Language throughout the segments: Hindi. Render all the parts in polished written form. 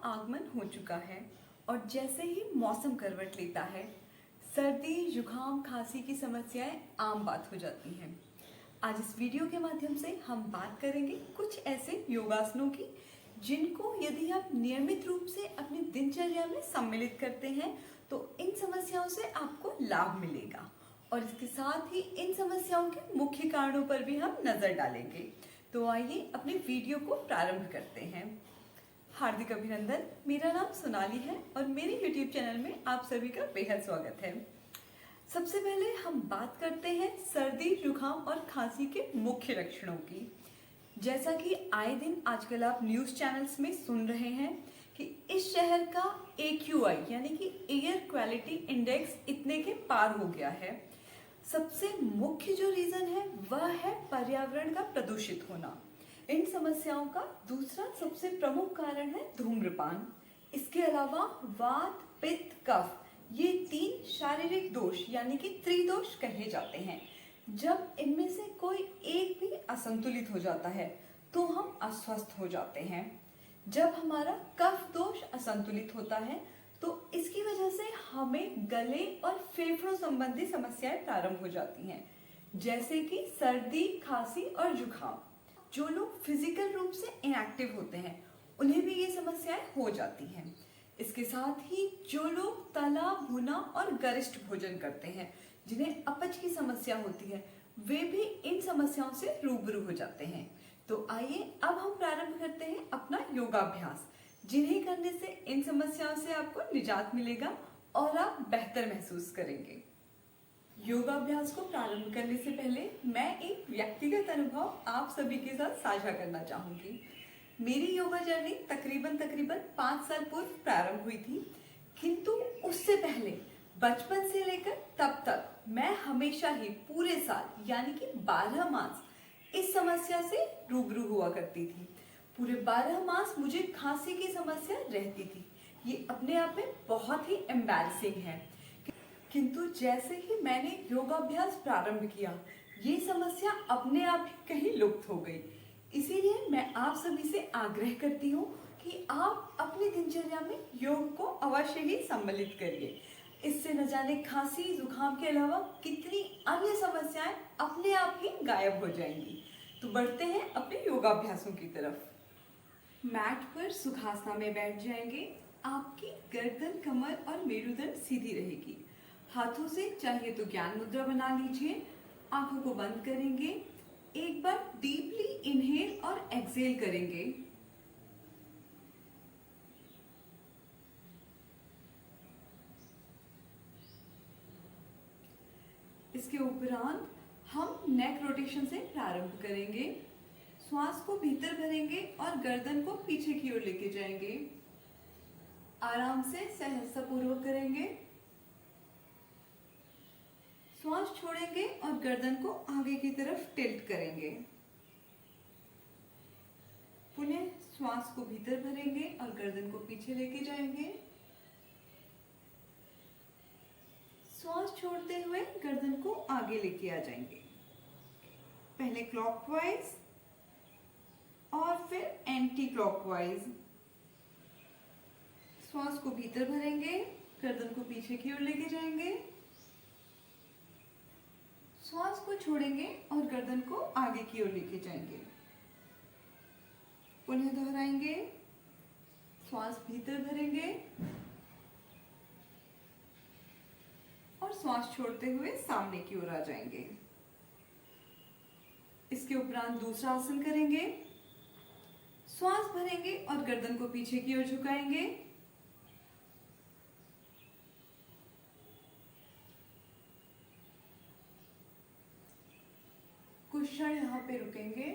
आगमन हो चुका है और जैसे ही मौसम करवट लेता है, सर्दी, जुकाम, खांसी की समस्याएं आम बात हो जाती हैं। आज इस वीडियो के माध्यम से हम बात करेंगे कुछ ऐसे योगासनों की जिनको यदि आप नियमित रूप से अपनी दिनचर्या में सम्मिलित करते हैं तो इन समस्याओं से आपको लाभ मिलेगा। और इसके साथ ही इन समस्याओं के मुख्य कारणों पर भी हम नजर डालेंगे। तो आइए अपने वीडियो को प्रारंभ करते हैं। हार्दिक अभिनंदन, मेरा नाम सोनाली है और मेरे YouTube चैनल में आप सभी का बेहद स्वागत है। सबसे पहले हम बात करते हैं सर्दी, जुकाम और खांसी के मुख्य लक्षणों की। जैसा कि आए दिन आजकल आप न्यूज़ चैनल्स में सुन रहे हैं कि इस शहर का AQI यानी कि एयर क्वालिटी इंडेक्स इतने के पार हो गया है। सबसे मुख्य जो रीजन है वह है पर्यावरण का प्रदूषित होना। इन समस्याओं का दूसरा सबसे प्रमुख कारण है धूम्रपान। इसके अलावा वात, पित्त, कफ ये 3 शारीरिक दोष यानी कि त्रिदोष कहे जाते हैं। जब इनमें से कोई एक भी असंतुलित हो जाता है तो हम अस्वस्थ हो जाते हैं। जब हमारा कफ दोष असंतुलित होता है तो इसकी वजह से हमें गले और फेफड़ों संबंधी समस्याएं प्रारंभ हो जाती हैं, जैसे कि सर्दी, खांसी और जुकाम। जो लोग फिजिकल रूप से इनएक्टिव होते हैं उन्हें भी ये समस्याएं हो जाती हैं। इसके साथ ही जो लोग तला, भुना और गरिष्ठ भोजन करते हैं, जिन्हें अपच की समस्या होती है, वे भी इन समस्याओं से रूबरू हो जाते हैं। तो आइए अब हम प्रारंभ करते हैं अपना योगाभ्यास, जिन्हें करने से इन समस्याओं से आपको निजात मिलेगा और आप बेहतर महसूस करेंगे। योगाभ्यास को प्रारंभ करने से पहले मैं एक व्यक्तिगत अनुभव आप सभी के साथ साझा करना चाहूंगी। मेरी योगा जर्नी तकरीबन 5 साल पूर्व प्रारंभ हुई थी, किंतु उससे पहले बचपन से लेकर तब तक मैं हमेशा ही पूरे साल यानी कि 12 मास इस समस्या से रूबरू हुआ करती थी। पूरे 12 मास मुझे खांसी की समस्या रहती थी। ये अपने आप में बहुत ही एम्बैरसिंग है, किंतु जैसे ही मैंने योगाभ्यास प्रारंभ किया ये समस्या अपने आप ही कहीं लुप्त हो गई। इसीलिए मैं आप सभी से आग्रह करती हूँ कि आप अपनी दिनचर्या में योग को अवश्य ही सम्मिलित करिए। इससे न जाने खांसी, जुकाम के अलावा कितनी अन्य समस्याएं अपने आप ही गायब हो जाएंगी। तो बढ़ते हैं अपने योगाभ्यासों की तरफ। मैट पर सुखासना में बैठ जाएंगे। आपकी गर्दन, कमर और मेरुदंड सीधी रहेगी। हाथों से चाहिए तो ज्ञान मुद्रा बना लीजिए। आंखों को बंद करेंगे। एक बार डीपली इनहेल और एक्सहेल करेंगे। इसके उपरांत हम नेक रोटेशन से प्रारंभ करेंगे। श्वास को भीतर भरेंगे और गर्दन को पीछे की ओर लेके जाएंगे। आराम से सहजतापूर्वक करेंगे। श्वास छोड़ेंगे और गर्दन को आगे की तरफ टिल्ट करेंगे। पुनः श्वास को भीतर भरेंगे और गर्दन को पीछे लेके जाएंगे। श्वास छोड़ते हुए गर्दन को आगे लेके आ जाएंगे। पहले क्लॉकवाइज और फिर एंटी क्लॉकवाइज। श्वास को भीतर भरेंगे, गर्दन को पीछे की ओर लेके जाएंगे। श्वास को छोड़ेंगे और गर्दन को आगे की ओर लेके जाएंगे। पुनः दोहराएंगे। श्वास भीतर भरेंगे और श्वास छोड़ते हुए सामने की ओर आ जाएंगे। इसके उपरांत दूसरा आसन करेंगे। श्वास भरेंगे और गर्दन को पीछे की ओर झुकाएंगे। कुछ क्षण यहाँ पे रुकेंगे।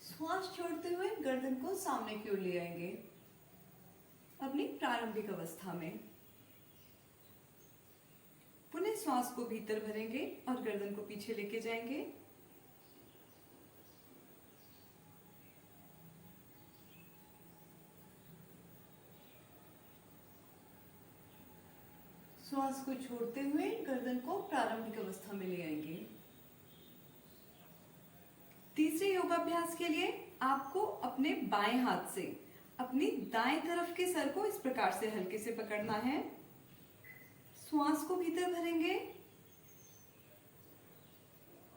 श्वास छोड़ते हुए गर्दन को सामने की ओर ले आएंगे अपनी प्रारंभिक अवस्था में। पुनः श्वास को भीतर भरेंगे और गर्दन को पीछे लेके जाएंगे। श्वास को छोड़ते हुए गर्दन को प्रारंभिक अवस्था में ले आएंगे। तीसरे योगाभ्यास के लिए आपको अपने बाएं हाथ से अपनी दाएं तरफ के सर को इस प्रकार से हल्के से पकड़ना है। श्वास को भीतर भरेंगे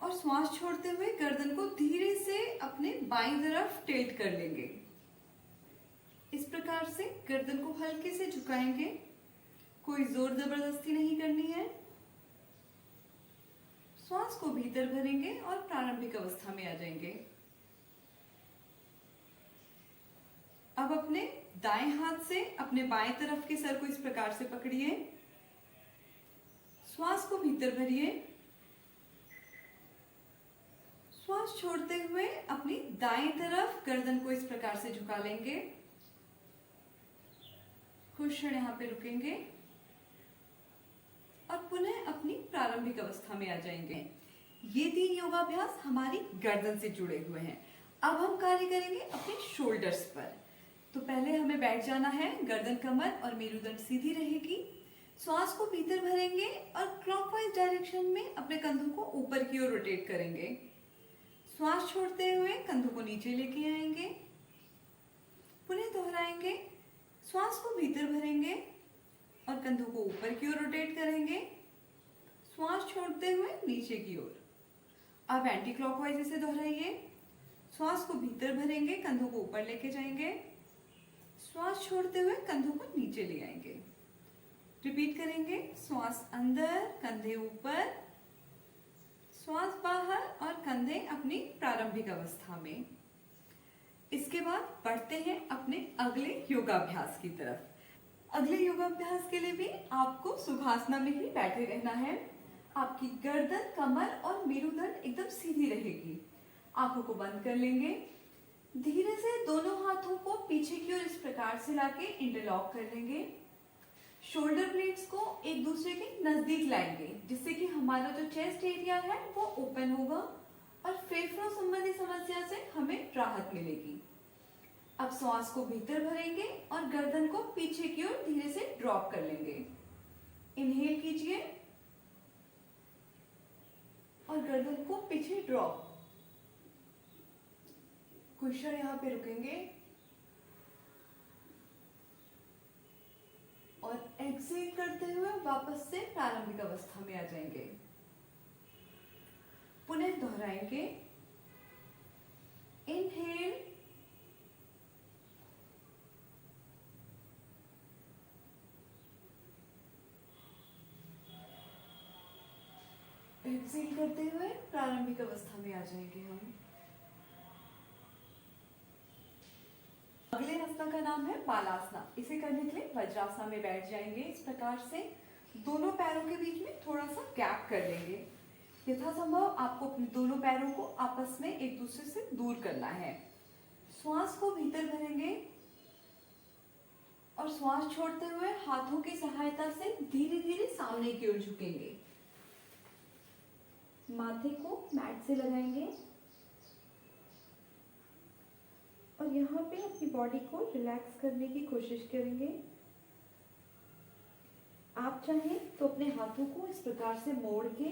और श्वास छोड़ते हुए गर्दन को धीरे से अपने बाईं तरफ टिल्ट कर लेंगे। इस प्रकार से गर्दन को हल्के से झुकाएंगे, कोई जोर जबरदस्ती नहीं करनी है। श्वास को भीतर भरेंगे और प्रारंभिक अवस्था में आ जाएंगे। अब अपने दाएं हाथ से अपने बाएं तरफ के सर को इस प्रकार से पकड़िए, श्वास को भीतर भरिए, श्वास छोड़ते हुए अपनी दाएं तरफ गर्दन को इस प्रकार से झुका लेंगे। कुछ क्षण यहाँ पे रुकेंगे और पुनः अपनी प्रारंभिक अवस्था में आ जाएंगे। ये 3 योगाभ्यास हमारी गर्दन से जुड़े हुए हैं। अब हम कार्य करेंगे अपने शोल्डर्स पर। तो पहले हमें बैठ जाना है, गर्दन कमर और मेरुदंड सीधी रहेगी। श्वास को भीतर भरेंगे और क्लॉकवाइज डायरेक्शन में अपने कंधों को ऊपर की ओर रोटेट करेंगे। श्वास छोड़ते हुए कंधों को नीचे लेके आएंगे। पुनः दोहराएंगे, श्वास को भीतर भरेंगे और कंधों को ऊपर की ओर रोटेट करेंगे, श्वास छोड़ते हुए नीचे की ओर। अब एंटी क्लॉकवाइज इसे दोहराइए। श्वास को भीतर भरेंगे, कंधों को ऊपर लेके जाएंगे, श्वास छोड़ते हुए कंधों को नीचे ले आएंगे। रिपीट करेंगे, श्वास अंदर, कंधे ऊपर, श्वास बाहर और कंधे अपनी प्रारंभिक अवस्था में। इसके बाद बढ़ते हैं अपने अगले योगाभ्यास की तरफ। अगले योगाभ्यास के लिए भी आपको सुखासना में ही बैठे रहना है। आपकी गर्दन, कमर और मेरुदंड एकदम सीधी रहेगी। आंखों को बंद कर लेंगे। धीरे से दोनों हाथों को पीछे की ओर इस प्रकार से लाके इंटरलॉक कर लेंगे। शोल्डर ब्लेड्स को एक दूसरे के नजदीक लाएंगे, जिससे कि हमारा जो चेस्ट एरिया है वो ओपन होगा और फेफड़ों संबंधी समस्या से हमें राहत मिलेगी। अब श्वास को भीतर भरेंगे और गर्दन को पीछे की ओर धीरे से ड्रॉप कर लेंगे। इनहेल कीजिए और गर्दन को पीछे ड्रॉप। कुछ क्षण यहाँ पे रुकेंगे और एक्सहेल करते हुए वापस से प्रारंभिक अवस्था में आ जाएंगे। पुनः दोहराएंगे, इनहेल, एक्सहेल करते हुए प्रारंभिक अवस्था में आ जाएंगे हम। अगले आसना का नाम है बालासना। इसे करने के लिए वज्रासना में बैठ जाएंगे। इस प्रकार से दोनों पैरों के बीच में थोड़ा सा गैप कर लेंगे। यथासंभव आपको अपने दोनों पैरों को आपस में एक दूसरे से दूर करना है। श्वास को भीतर भरेंगे और श्वास छोड़ते हुए हाथों की सहायता से धीरे धीरे सामने की ओर झुकेंगे। माथे को मैट से लगाएंगे और यहाँ पे अपनी बॉडी को रिलैक्स करने की कोशिश करेंगे। आप चाहें तो अपने हाथों को इस प्रकार से मोड़ के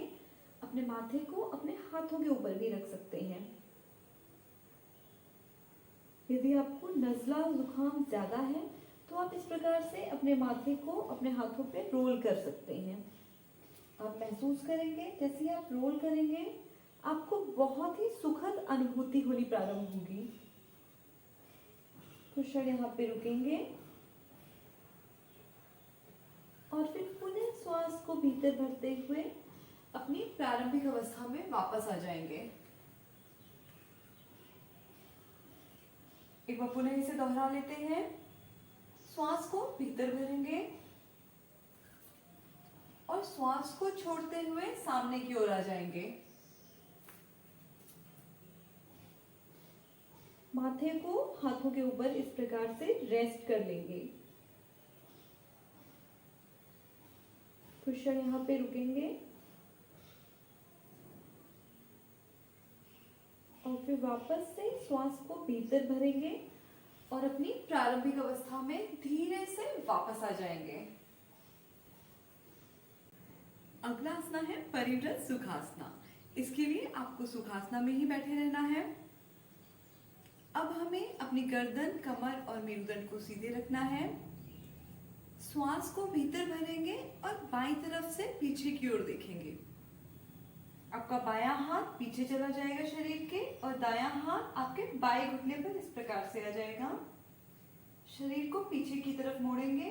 अपने माथे को अपने हाथों के ऊपर भी रख सकते हैं। यदि आपको नज़ला जुकाम ज्यादा है तो आप इस प्रकार से अपने माथे को अपने हाथों पे रोल कर सकते हैं। आप महसूस करेंगे जैसे आप रोल करेंगे आपको बहुत ही सुखद अनुभूति होनी प्रारंभ होगी। कुछ क्षण यहाँ पे रुकेंगे और फिर पुनः श्वास को भीतर भरते हुए अपनी प्रारंभिक अवस्था में वापस आ जाएंगे। एक बार पुनः इसे दोहरा लेते हैं। श्वास को भीतर भरेंगे और श्वास को छोड़ते हुए सामने की ओर आ जाएंगे। माथे को हाथों के ऊपर इस प्रकार से रेस्ट कर लेंगे। कुछ क्षण यहाँ पे रुकेंगे और फिर वापस से श्वास को भीतर भरेंगे और अपनी प्रारंभिक अवस्था में धीरे से वापस आ जाएंगे। अगला आसना है परिव्रत सुखासना। इसके लिए आपको सुखासना में ही बैठे रहना है। अब हमें अपनी गर्दन, कमर और मेरुदंड को सीधे रखना है। श्वास को भीतर भरेंगे और बाईं तरफ से पीछे की ओर देखेंगे। आपका बायां हाथ पीछे चला जाएगा शरीर के और दायां हाथ आपके बाएं घुटने पर इस प्रकार से आ जाएगा। शरीर को पीछे की तरफ मोड़ेंगे।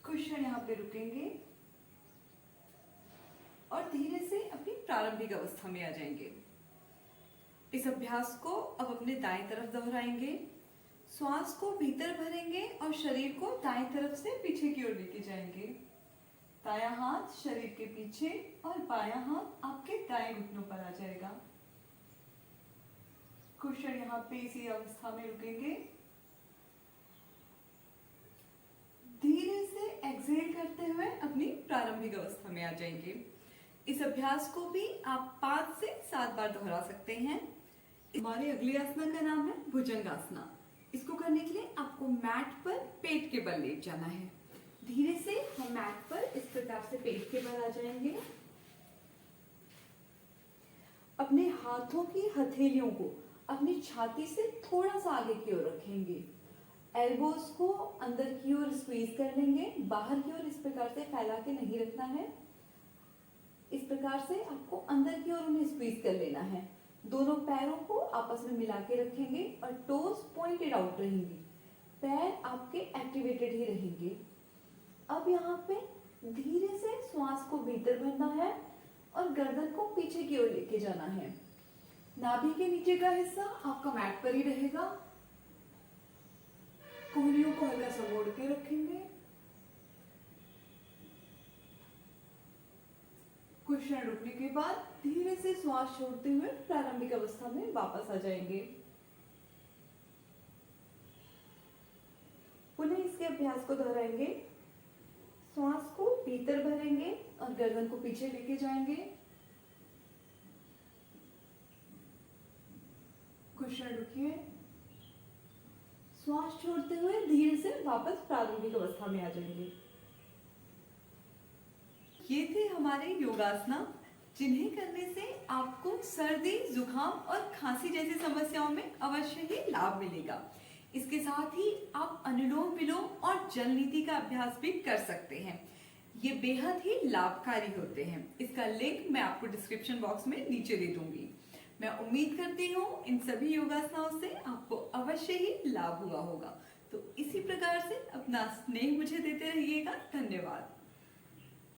कुछ क्षण यहाँ पे रुकेंगे और धीरे से अपनी प्रारंभिक अवस्था में आ जाएंगे। इस अभ्यास को अब अपने दाएं तरफ दोहराएंगे। श्वास को भीतर भरेंगे और शरीर को दाएं तरफ से पीछे की ओर लेके जाएंगे। दायां हाथ शरीर के पीछे और बायां हाथ आपके दाएं घुटनों पर आ जाएगा। कुछ क्षण यहाँ पे इसी अवस्था में रुकेंगे। धीरे से एक्सहेल करते हुए अपनी प्रारंभिक अवस्था में आ जाएंगे। इस अभ्यास को भी आप 5 से 7 बार दोहरा सकते हैं। हमारे अगली आसना का नाम है भुजंगासना। इसको करने के लिए आपको मैट पर पेट के बल लेट जाना है। धीरे से हम मैट पर इस प्रकार से पेट के बल आ जाएंगे। अपने हाथों की हथेलियों को अपनी छाती से थोड़ा सा आगे की ओर रखेंगे। एल्बोज को अंदर की ओर स्क्वीज कर लेंगे। बाहर की ओर इस प्रकार से फैला के नहीं रखना है। इस प्रकार से आपको अंदर की ओर उन्हें स्क्वीज कर लेना है। दोनों पैरों को आपस में मिला के रखेंगे और टोज पॉइंटेड आउट रहेंगी। पैर आपके एक्टिवेटेड ही रहेंगे। अब यहाँ पे धीरे से श्वास को भीतर भरना है और गर्दन को पीछे की ओर लेके जाना है। नाभि के नीचे का हिस्सा आपका मैट पर ही रहेगा। कोहनियों को हल्का सा मोड़ के रखेंगे। कुछ क्षण रुकने के बाद धीरे से श्वास छोड़ते हुए प्रारंभिक अवस्था में वापस आ जाएंगे। पुनः इसके अभ्यास को दोहराएंगे। श्वास को भीतर भरेंगे और गर्दन को पीछे लेके जाएंगे। कुछ क्षण रुकिए। श्वास छोड़ते हुए धीरे से वापस प्रारंभिक अवस्था में आ जाएंगे। ये थे हमारे योगासना, जिन्हें करने से आपको सर्दी, जुकाम और खांसी जैसी समस्याओं में अवश्य ही लाभ मिलेगा। इसके साथ ही आप अनुलोम विलोम और जल नीति का अभ्यास भी कर सकते हैं। ये बेहद ही लाभकारी होते हैं। इसका लिंक मैं आपको डिस्क्रिप्शन बॉक्स में नीचे दे दूंगी। मैं उम्मीद करती हूँ इन सभी योगासनाओं से आपको अवश्य ही लाभ हुआ होगा। तो इसी प्रकार से अपना स्नेह मुझे देते रहिएगा। धन्यवाद।